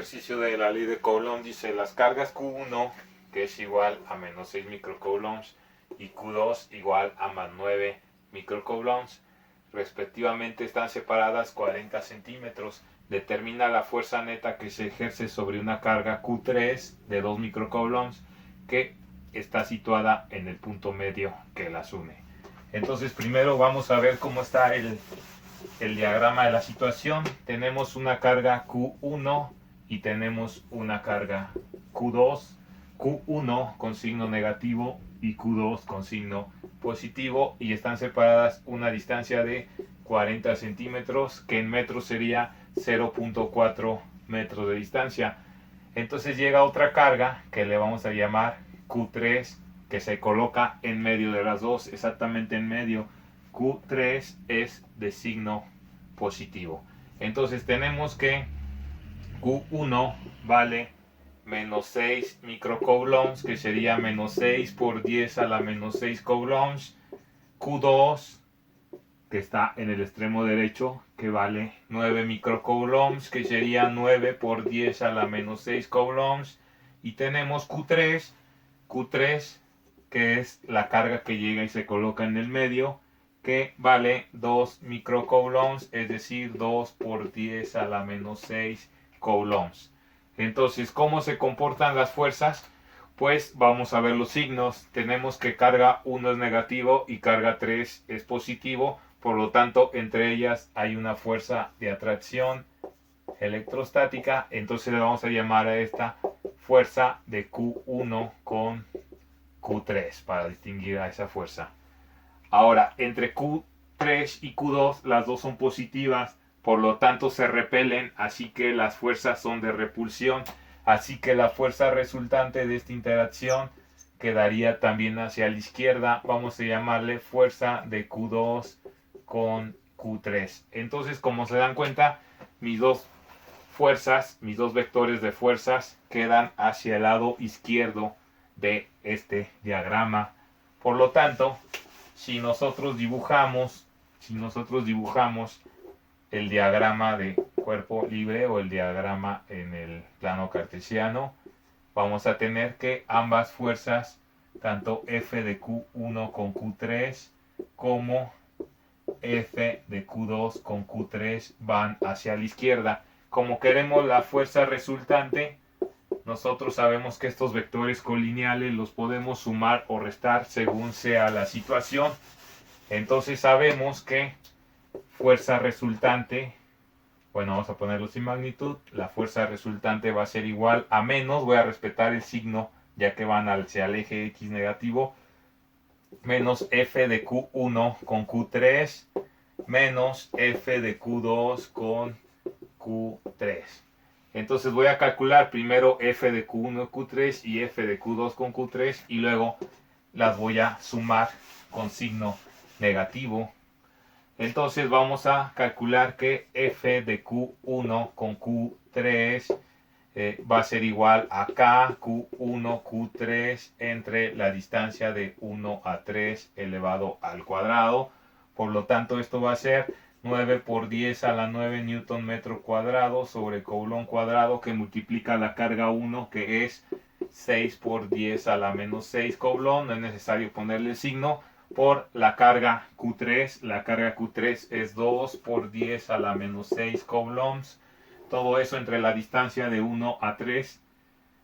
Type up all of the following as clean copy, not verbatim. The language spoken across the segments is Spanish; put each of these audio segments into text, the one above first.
ejercicio de la ley de Coulomb dice las cargas Q1, que es igual a menos 6 microcoulombs, y Q2 igual a más 9 microcoulombs, respectivamente están separadas 40 centímetros. Determina la fuerza neta que se ejerce sobre una carga Q3 de 2 microcoulombs que está situada en el punto medio que las une. Entonces primero vamos a ver cómo está el diagrama de la situación. Tenemos una carga Q1 y tenemos una carga Q2. Q1 con signo negativo y Q2 con signo positivo, y están separadas una distancia de 40 centímetros, que en metros sería 0.4 metros de distancia. Entonces llega otra carga que le vamos a llamar Q3, que se coloca en medio de las dos, exactamente en medio. Q3 es de signo positivo. Entonces tenemos que Q1 vale menos 6 microcoulombs, que sería menos 6 por 10 a la menos 6 coulombs. Q2, que está en el extremo derecho, que vale 9 microcoulombs, que sería 9 por 10 a la menos 6 coulombs. Y tenemos Q3, que es la carga que llega y se coloca en el medio, que vale 2 microcoulombs, es decir, 2 por 10 a la menos 6 coulombs. Entonces, ¿cómo se comportan las fuerzas? Pues vamos a ver los signos. Tenemos que carga 1 es negativo y carga 3 es positivo. Por lo tanto, entre ellas hay una fuerza de atracción electrostática. Entonces le vamos a llamar a esta fuerza de Q1 con Q3 para distinguir a esa fuerza. Ahora, entre Q3 y Q2, las dos son positivas, por lo tanto se repelen, así que las fuerzas son de repulsión. Así que la fuerza resultante de esta interacción quedaría también hacia la izquierda. Vamos a llamarle fuerza de Q2 con Q3. Entonces, como se dan cuenta, mis dos vectores de fuerzas quedan hacia el lado izquierdo de este diagrama. Por lo tanto, si nosotros dibujamos el diagrama de cuerpo libre o el diagrama en el plano cartesiano, vamos a tener que ambas fuerzas, tanto F de Q1 con Q3 como F de Q2 con Q3, van hacia la izquierda. Como queremos la fuerza resultante, nosotros sabemos que estos vectores colineales los podemos sumar o restar según sea la situación. Entonces sabemos que fuerza resultante, bueno, vamos a ponerlo sin magnitud, la fuerza resultante va a ser igual a menos, voy a respetar el signo ya que van hacia el eje X negativo, menos F de Q1 con Q3 menos F de Q2 con Q3. Entonces voy a calcular primero F de Q1 con Q3 y F de Q2 con Q3, y luego las voy a sumar con signo negativo. Entonces vamos a calcular que F de Q1 con Q3 va a ser igual a K Q1 Q3 entre la distancia de 1 a 3 elevado al cuadrado. Por lo tanto, esto va a ser 9 por 10 a la 9 newton metro cuadrado sobre coulomb cuadrado, que multiplica la carga 1, que es 6 por 10 a la menos 6 coulomb. No es necesario ponerle el signo, por la carga Q3. La carga Q3 es 2 por 10 a la menos 6 coulombs. Todo eso entre la distancia de 1 a 3.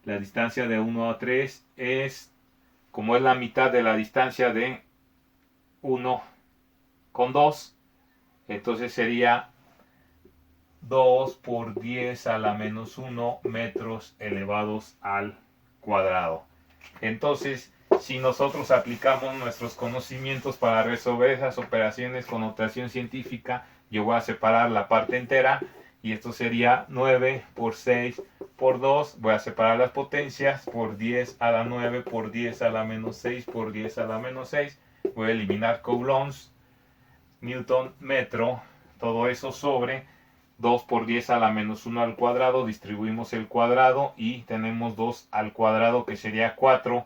La distancia de 1 a 3 es, como es la mitad de la distancia de 1 con 2, entonces sería 2 por 10 a la menos 1 metros elevados al cuadrado. Entonces, si nosotros aplicamos nuestros conocimientos para resolver esas operaciones con notación científica, yo voy a separar la parte entera, y esto sería 9 por 6 por 2. Voy a separar las potencias por 10 a la 9 por 10 a la menos 6 por 10 a la menos 6. Voy a eliminar coulombs, newton, metro, todo eso sobre 2 por 10 a la menos 1 al cuadrado. Distribuimos el cuadrado y tenemos 2 al cuadrado, que sería 4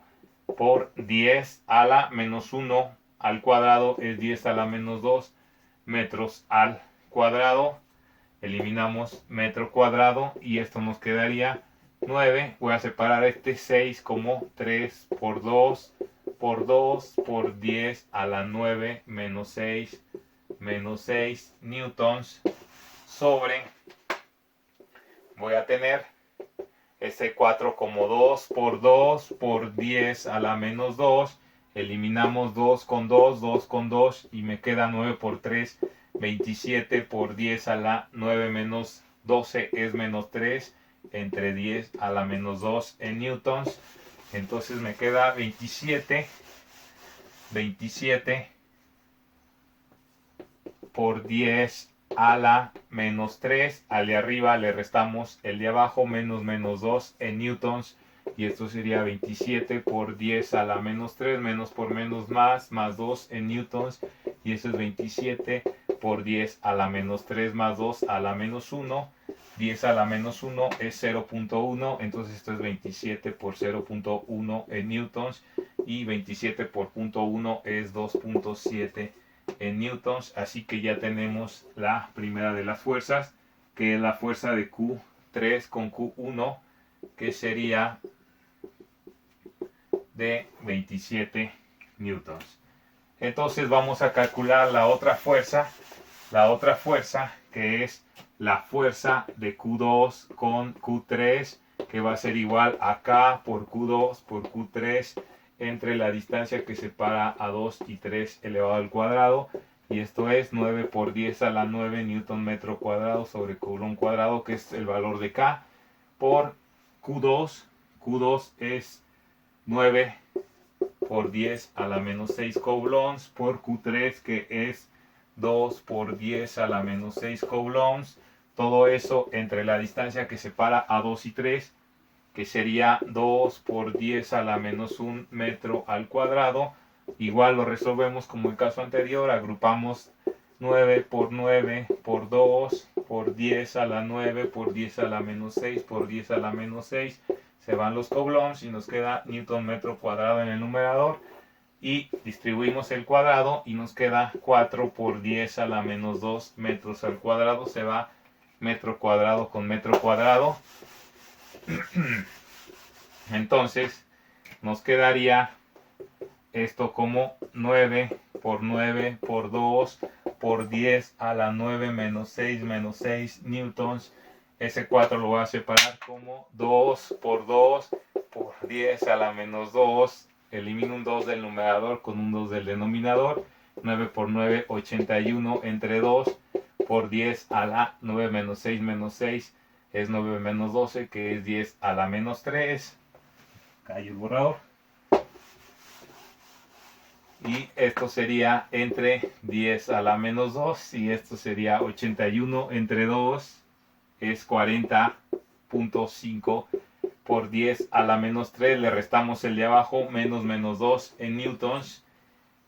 por 10 a la menos 1 al cuadrado, es 10 a la menos 2 metros al cuadrado. eliminamos metro cuadrado y esto nos quedaría 9. Voy a separar este 6 como 3 por 2 por 2 por 10 a la 9 menos 6 newtons sobre, voy a tener este 4 como 2 por 10 a la menos 2, eliminamos 2 con 2 y me queda 9 por 3, 27 por 10 a la 9 menos 12 es menos 3, entre 10 a la menos 2 en newtons. Entonces me queda 27 por 10 a la menos 3. Al de arriba le restamos el de abajo, menos 2 en newtons. Y esto sería 27 por 10 a la menos 3, menos por menos más 2 en newtons. Y eso es 27 por 10 a la menos 3 más 2 a la menos 1. 10 a la menos 1 es 0.1, entonces esto es 27 por 0.1 en newtons. Y 27 por 0.1 es 2.7 en newtons. Así que ya tenemos la primera de las fuerzas, que es la fuerza de Q3 con Q1, que sería de 27 newtons. Entonces vamos a calcular la otra fuerza que es la fuerza de Q2 con Q3, que va a ser igual a K por Q2 por Q3 entre la distancia que separa a 2 y 3 elevado al cuadrado. Y esto es 9 por 10 a la 9 newton metro cuadrado sobre coulomb cuadrado, que es el valor de K, por Q2. Q2 es 9 por 10 a la menos 6 coulombs por Q3, que es 2 por 10 a la menos 6 coulombs. Todo eso entre la distancia que separa a 2 y 3, que sería 2 por 10 a la menos 1 metro al cuadrado. Igual lo resolvemos como el caso anterior, agrupamos 9 por 9 por 2 por 10 a la 9 por 10 a la menos 6 por 10 a la menos 6. Se van los coulombs y nos queda newton metro cuadrado en el numerador. Y distribuimos el cuadrado y nos queda 4 por 10 a la menos 2 metros al cuadrado. Se va metro cuadrado con metro cuadrado. Entonces nos quedaría esto como 9 por 2 por 10 a la 9 menos 6 newtons. Ese 4 lo voy a separar como 2 por 10 a la menos 2. Elimino un 2 del numerador con un 2 del denominador. 9 por 9, 81 entre 2 por 10 a la 9 menos 6 es 9 menos 12, que es 10 a la menos 3. Callo el borrador. Y esto sería entre 10 a la menos 2 y esto sería 81 entre 2 es 40.5 por 10 a la menos 3. Le restamos el de abajo, menos 2 en newtons,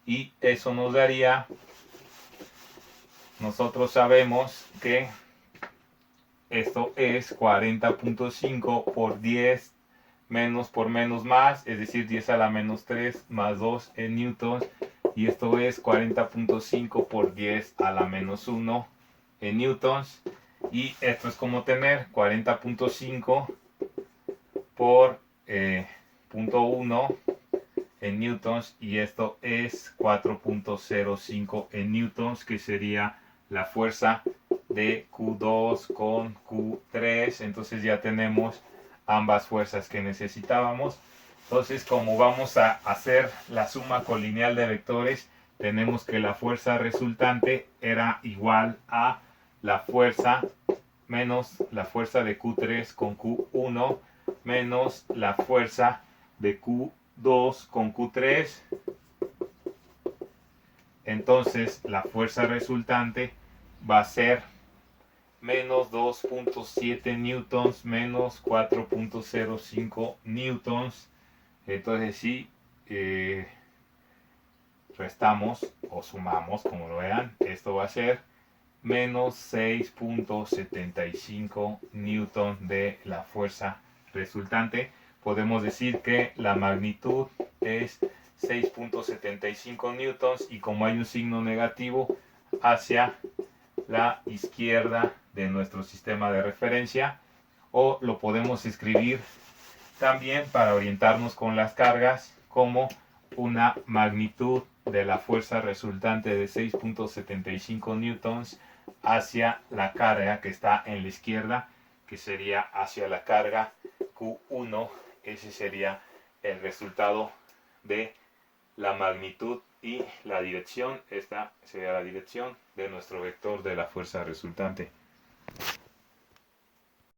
y eso nos daría, nosotros sabemos que esto es 40.5 por 10 menos por menos más, es decir, 10 a la menos 3 más 2 en newtons, y esto es 40.5 por 10 a la menos 1 en newtons. Y esto es como tener 40.5 por 0.1 en newtons, y esto es 4.05 en newtons, que sería la fuerza de Q2 con Q3. Entonces ya tenemos ambas fuerzas que necesitábamos. Entonces, como vamos a hacer la suma colineal de vectores, tenemos que la fuerza resultante era igual a la fuerza menos la fuerza de Q3 con Q1 menos la fuerza de Q2 con Q3. Entonces la fuerza resultante va a ser menos 2.7 newtons menos 4.05 newtons. Entonces si restamos o sumamos, como lo vean, esto va a ser menos 6.75 newton de la fuerza resultante. Podemos decir que la magnitud es 6.75 newtons, y como hay un signo negativo hacia la izquierda de nuestro sistema de referencia, o lo podemos escribir también para orientarnos con las cargas como una magnitud de la fuerza resultante de 6.75 newtons hacia la carga que está en la izquierda, que sería hacia la carga Q1. Ese sería el resultado de la magnitud y la dirección. Esta sería la dirección de nuestro vector de la fuerza resultante.